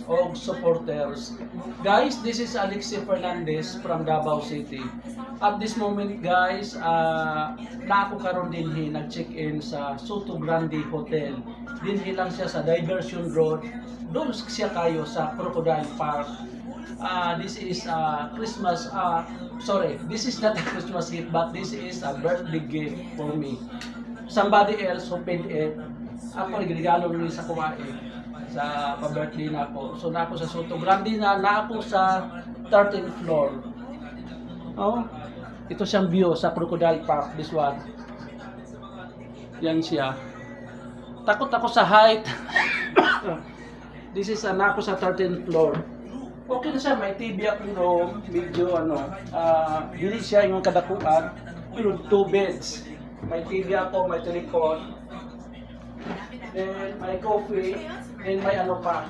o supporters. Guys, this is Alexi Fernandez from Davao City. At this moment guys, na ako karon dinhi nag-check-in sa Soto Grande Hotel. Dinhi lang siya sa Diversion Road. Doon siya kayo sa Crocodile Park. This is Christmas, sorry, this is not a Christmas gift, but this is a birthday gift for me. Somebody else who paid it, ako regalo rin sa kumain sa pa-birthday na ako. So na ako sa Soto Grande na ako sa 13th floor. Oh, ito siyang view sa Crocodile Park, this one. Yan siya. Takot ako sa height. This is ako sa 13th floor. Okay na siya, may TV akong room, medyo hindi siya yung kadakuan, pero 2 beds. May TV ako, may telecon, then may coffee, then may pa,